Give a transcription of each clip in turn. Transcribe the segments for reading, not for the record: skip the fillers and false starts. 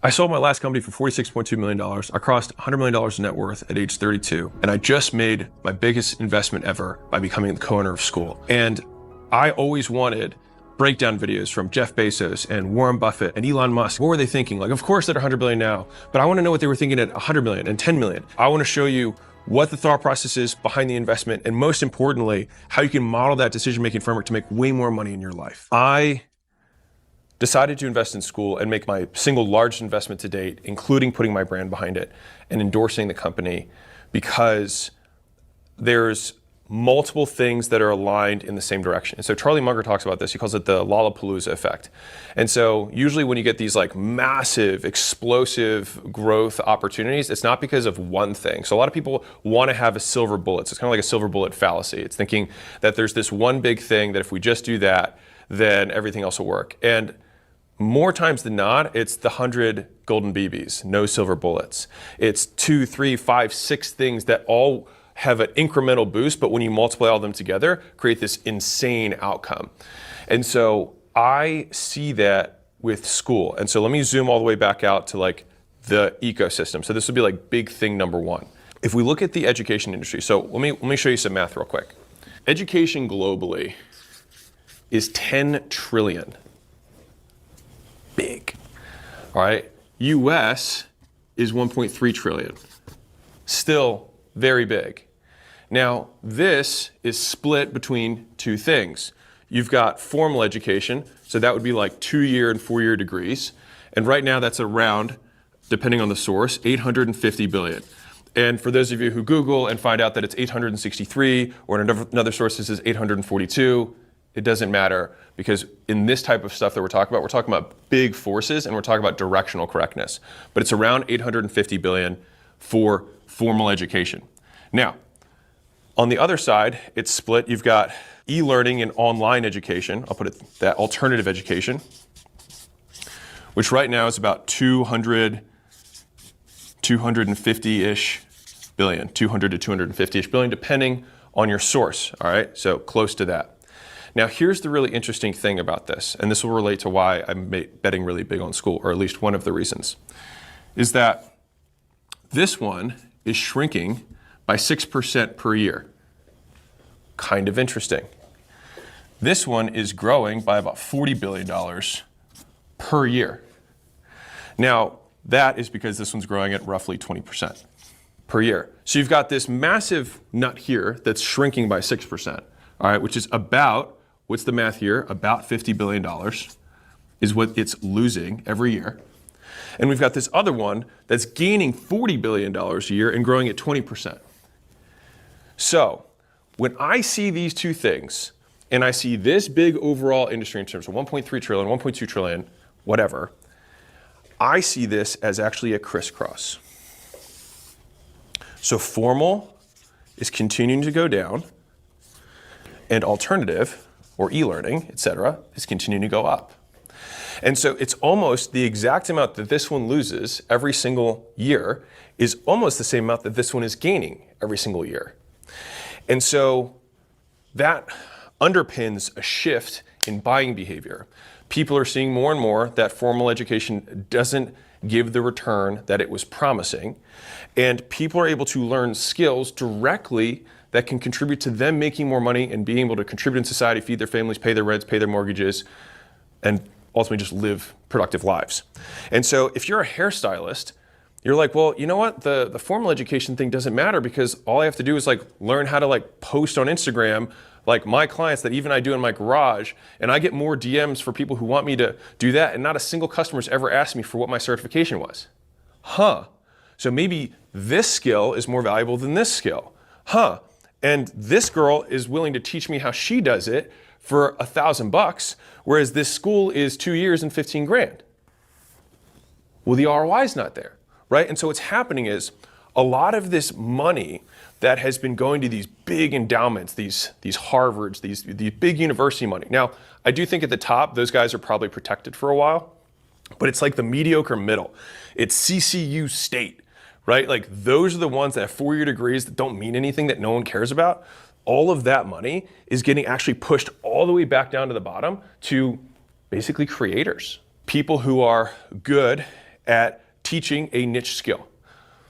I sold my last company for $46.2 million. I crossed $100 million in net worth at age 32. And I just made my biggest investment ever by becoming the co-owner of Skool. And I always wanted breakdown videos from Jeff Bezos and Warren Buffett and Elon Musk. What were they thinking? Like, of course they're 100 billion now, but I want to know what they were thinking at 100 million and 10 million. I want to show you what the thought process is behind the investment, and most importantly, how you can model that decision-making framework to make way more money in your life. I decided to invest in Skool and make my single largest investment to date, including putting my brand behind it and endorsing the company, because there's multiple things that are aligned in the same direction. And so Charlie Munger talks about this. He calls it the Lollapalooza effect. And so usually when you get these like massive, explosive growth opportunities, it's not because of one thing. So a lot of people want to have a silver bullet. So it's kind of like a silver bullet fallacy. It's thinking that there's this one big thing that if we just do that, then everything else will work. And more times than not, it's the 100 golden BBs, no silver bullets. It's 2, 3, 5, 6 things that all have an incremental boost, but when you multiply all of them together, create this insane outcome. And so I see that with Skool. And so let me zoom all the way back out to like the ecosystem. So this would be like big thing number one. If we look at the education industry, so let me show you some math real quick. Education globally is 10 trillion. Big. All right. US is 1.3 trillion. Still very big. Now, this is split between two things. You've got formal education, so that would be like 2-year and 4-year degrees. And right now that's around, depending on the source, 850 billion. And for those of you who Google and find out that it's 863, or in another source this is 842, it doesn't matter, because in this type of stuff that we're talking about big forces and we're talking about directional correctness. But it's around 850 billion for formal education. Now, on the other side, it's split. You've got e-learning and online education. I'll put it that alternative education, which right now is about 250-ish billion, 200 to 250-ish billion, depending on your source. All right, so close to that. Now, here's the really interesting thing about this, and this will relate to why I'm betting really big on Skool, or at least one of the reasons, is that this one is shrinking by 6% per year. Kind of interesting. This one is growing by about $40 billion per year. Now, that is because this one's growing at roughly 20% per year. So you've got this massive nut here that's shrinking by 6%, all right, which is about, what's the math here? About $50 billion is what it's losing every year. And we've got this other one that's gaining $40 billion a year and growing at 20%. So when I see these two things, and I see this big overall industry in terms of 1.3 trillion, 1.2 trillion, whatever, I see this as actually a crisscross. So formal is continuing to go down, and alternative, or e-learning, et cetera, is continuing to go up. And so it's almost the exact amount that this one loses every single year is almost the same amount that this one is gaining every single year. And so that underpins a shift in buying behavior. People are seeing more and more that formal education doesn't give the return that it was promising. And people are able to learn skills directly that can contribute to them making more money and being able to contribute in society, feed their families, pay their rents, pay their mortgages, and ultimately just live productive lives. And so if you're a hairstylist, you're like, well, you know what? The formal education thing doesn't matter, because all I have to do is like learn how to like post on Instagram, like my clients that even I do in my garage, and I get more DMs for people who want me to do that, and not a single customer's ever asked me for what my certification was. So maybe this skill is more valuable than this skill. And this girl is willing to teach me how she does it for $1,000, whereas this school is 2 years and 15 grand. Well, the ROI is not there, right? And so what's happening is a lot of this money that has been going to these big endowments, these Harvards, these big university money. Now, I do think at the top, those guys are probably protected for a while, but it's like the mediocre middle. It's CCU State, right? Like those are the ones that have 4-year degrees that don't mean anything, that no one cares about. All of that money is getting actually pushed all the way back down to the bottom to basically creators. People who are good at teaching a niche skill.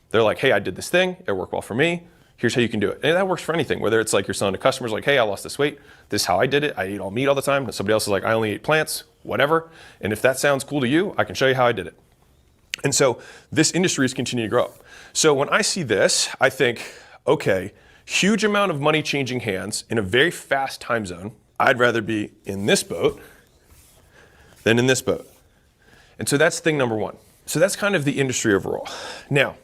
They're like, hey, I did this thing, it worked well for me, here's how you can do it. And that works for anything, whether it's like you're selling to customers like, hey, I lost this weight, this is how I did it, I eat all meat all the time. And somebody else is like, I only eat plants, whatever. And if that sounds cool to you, I can show you how I did it. And so this industry is continuing to grow. So when I see this, I think, okay, huge amount of money changing hands in a very fast time zone. I'd rather be in this boat than in this boat. And so that's thing number one. So that's kind of the industry overall. Now,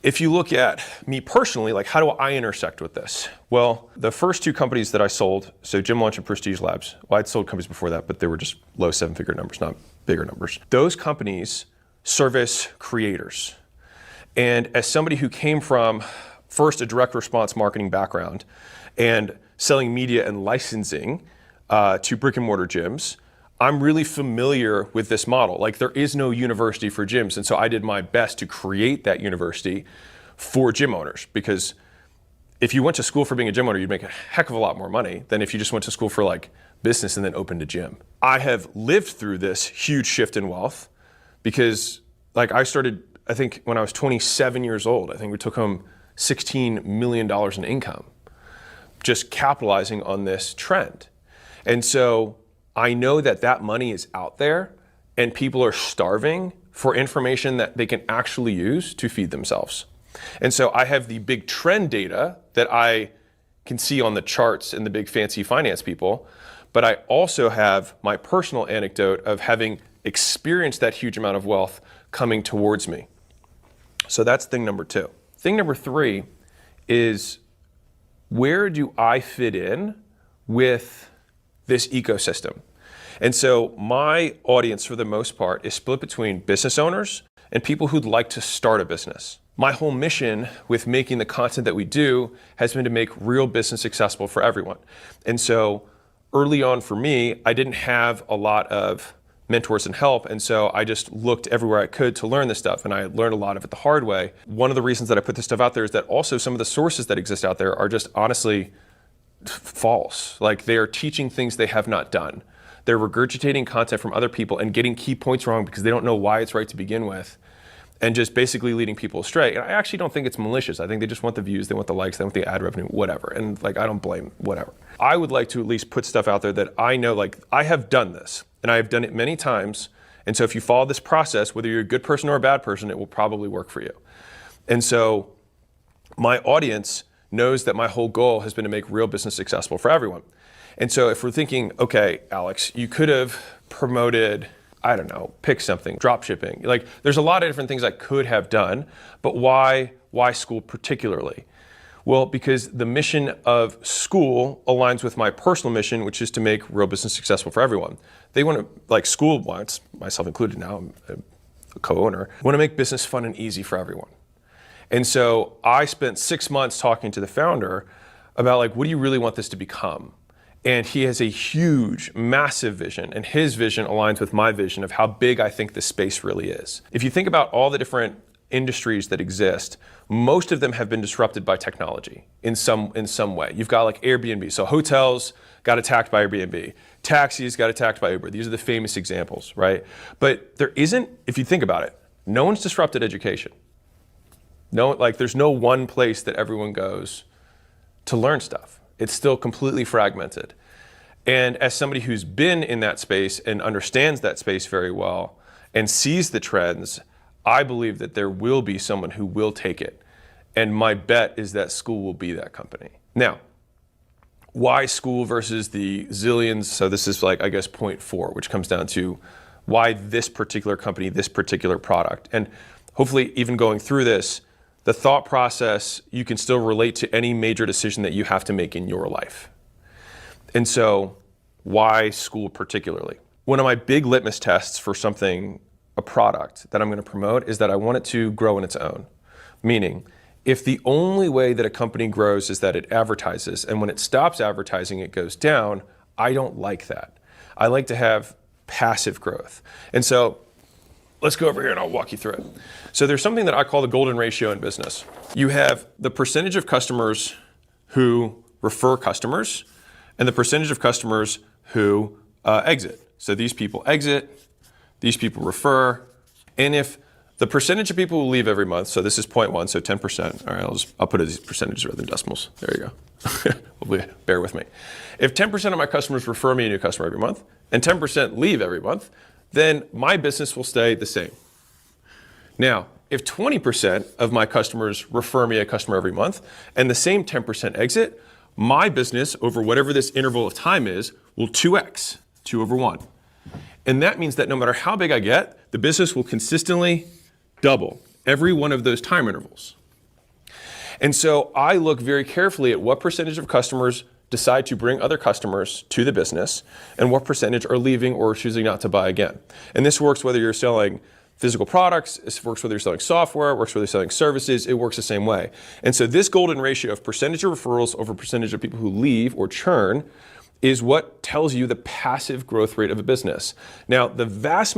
if you look at me personally, like how do I intersect with this? Well, the first two companies that I sold, so Gym Launch and Prestige Labs, well, I'd sold companies before that, but they were just low seven-figure numbers, not bigger numbers. Those companies service creators. And as somebody who came from first a direct response marketing background and selling media and licensing to brick and mortar gyms, I'm really familiar with this model. Like there is no university for gyms. And so I did my best to create that university for gym owners, because if you went to school for being a gym owner, you'd make a heck of a lot more money than if you just went to school for like business and then opened a gym. I have lived through this huge shift in wealth because like I started, I think when I was 27 years old, I think we took home $16 million in income, just capitalizing on this trend. And so I know that that money is out there and people are starving for information that they can actually use to feed themselves. And so I have the big trend data that I can see on the charts and the big fancy finance people, but I also have my personal anecdote of having experienced that huge amount of wealth coming towards me. So that's thing number two. Thing number three is, where do I fit in with this ecosystem? And so my audience, for the most part, is split between business owners and people who'd like to start a business. My whole mission with making the content that we do has been to make real business accessible for everyone. And so early on for me, I didn't have a lot of mentors and help. And so I just looked everywhere I could to learn this stuff. And I learned a lot of it the hard way. One of the reasons that I put this stuff out there is that also some of the sources that exist out there are just honestly false. Like they are teaching things they have not done. They're regurgitating content from other people and getting key points wrong because they don't know why it's right to begin with, and just basically leading people astray. And I actually don't think it's malicious. I think they just want the views, they want the likes, they want the ad revenue, whatever. And like, I don't blame, whatever. I would like to at least put stuff out there that I know, like I have done this and I have done it many times. And so if you follow this process, whether you're a good person or a bad person, it will probably work for you. And so my audience knows that my whole goal has been to make real business accessible for everyone. And so if we're thinking, okay, Alex, you could have promoted, I don't know, pick something, drop shipping. Like there's a lot of different things I could have done, but why Skool particularly? Well, because the mission of Skool aligns with my personal mission, which is to make real business successful for everyone. They want to, like Skool wants, myself included now, I'm a co-owner, want to make business fun and easy for everyone. And so I spent 6 months talking to the founder about like, what do you really want this to become? And he has a huge, massive vision, and his vision aligns with my vision of how big I think this space really is. If you think about all the different industries that exist, most of them have been disrupted by technology in some way. You've got like Airbnb. So hotels got attacked by Airbnb. Taxis got attacked by Uber. These are the famous examples, right? But there isn't, if you think about it, no one's disrupted education. No, like there's no one place that everyone goes to learn stuff. It's still completely fragmented. And as somebody who's been in that space and understands that space very well and sees the trends, I believe that there will be someone who will take it. And my bet is that Skool will be that company. Now, why Skool versus the zillions? So this is like, I guess, point 4, which comes down to why this particular company, this particular product. And hopefully even going through this, the thought process, you can still relate to any major decision that you have to make in your life. And so why Skool particularly? One of my big litmus tests for something, a product that I'm going to promote, is that I want it to grow on its own. Meaning, if the only way that a company grows is that it advertises, and when it stops advertising, it goes down, I don't like that. I like to have passive growth. And so let's go over here and I'll walk you through it. So there's something that I call the golden ratio in business. You have the percentage of customers who refer customers and the percentage of customers who exit. So these people exit, these people refer, And if the percentage of people who leave every month, so this is 0.1, so 10%. All right, I'll put it as percentages rather than decimals. There you go. Hopefully, bear with me. If 10% of my customers refer me a new customer every month, and 10% leave every month, then my business will stay the same. Now, if 20% of my customers refer me a customer every month, and the same 10% exit, my business, over whatever this interval of time is, will 2x, 2 over 1. And that means that no matter how big I get, the business will consistently double every one of those time intervals. And so I look very carefully at what percentage of customers decide to bring other customers to the business and what percentage are leaving or choosing not to buy again. And this works whether you're selling physical products, it works whether you're selling software, it works whether you're selling services, it works the same way. And so this golden ratio of percentage of referrals over percentage of people who leave or churn is what tells you the passive growth rate of a business. Now, the vast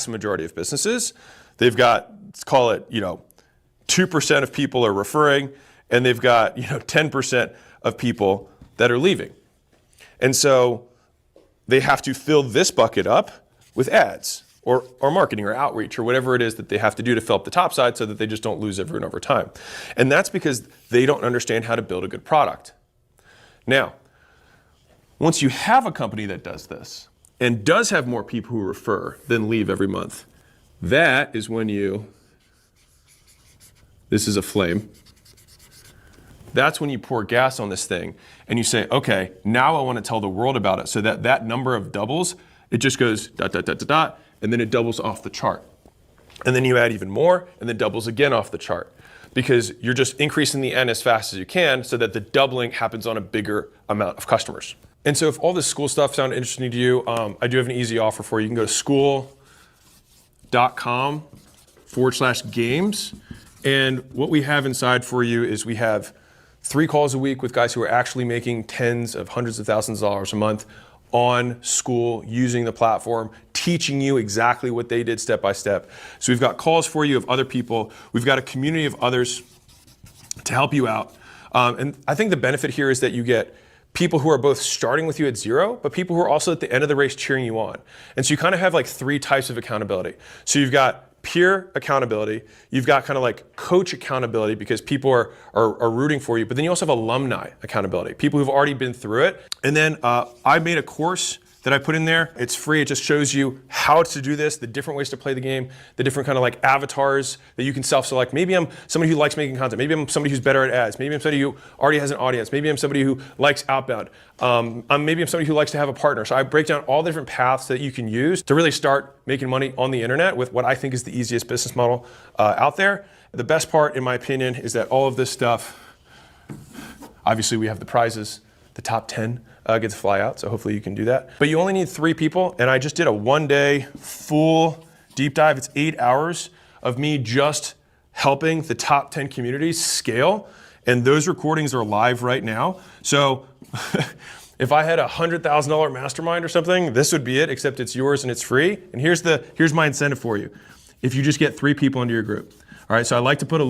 majority of businesses, they've got, let's call it, 2% of people are referring, and they've got, 10% of people that are leaving. And so they have to fill this bucket up with ads or marketing or outreach or whatever it is that they have to do to fill up the top side so that they just don't lose everyone over time. And that's because they don't understand how to build a good product. Now, once you have a company that does this and does have more people who refer than leave every month, that is when this is a flame. That's when you pour gas on this thing and you say, okay, now I want to tell the world about it so that that number of doubles, it just goes ... and then it doubles off the chart. And then you add even more and then doubles again off the chart because you're just increasing the N as fast as you can so that the doubling happens on a bigger amount of customers. And so if all this Skool stuff sounded interesting to you, I do have an easy offer for you. You can go to skool.com/games. And what we have inside for you is we have 3 calls a week with guys who are actually making tens of hundreds of thousands of dollars a month on Skool using the platform, teaching you exactly what they did step by step. So we've got calls for you of other people. We've got a community of others to help you out. And I think the benefit here is that you get people who are both starting with you at 0, but people who are also at the end of the race cheering you on. And so you kind of have like 3 types of accountability. So you've got peer accountability, you've got kind of like coach accountability because people are rooting for you, but then you also have alumni accountability, people who've already been through it. And then I made a course that I put in there. It's free. It just shows you how to do this, the different ways to play the game, the different kind of like avatars that you can self-select. Maybe I'm somebody who likes making content. Maybe I'm somebody who's better at ads. Maybe I'm somebody who already has an audience. Maybe I'm somebody who likes outbound. Maybe I'm somebody who likes to have a partner. So I break down all the different paths that you can use to really start making money on the internet with what I think is the easiest business model out there. The best part, in my opinion, is that all of this stuff, obviously we have the prizes, the top 10 get to fly out, so hopefully you can do that. But you only need 3 people, and I just did a 1-day full deep dive. It's 8 hours of me just helping the top 10 communities scale, and those recordings are live right now. So if I had a $100,000 mastermind or something, this would be it, except it's yours and it's free. And here's my incentive for you. If you just get 3 people into your group. All right, so I like to put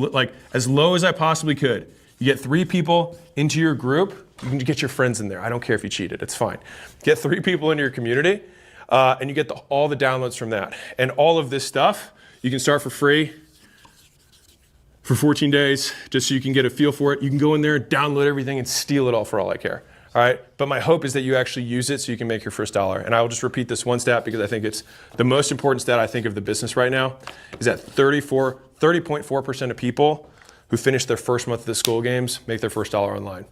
as low as I possibly could. You get 3 people into your group, you can get your friends in there. I don't care if you cheated, it's fine. Get 3 people into your community, and you get all the downloads from that. And all of this stuff, you can start for free for 14 days, just so you can get a feel for it. You can go in there, download everything, and steal it all for all I care. All right, but my hope is that you actually use it so you can make your first dollar. And I will just repeat this one stat because I think it's the most important stat I think of the business right now, is that 30.4% of people who finish their first month of the Skool games make their first dollar online.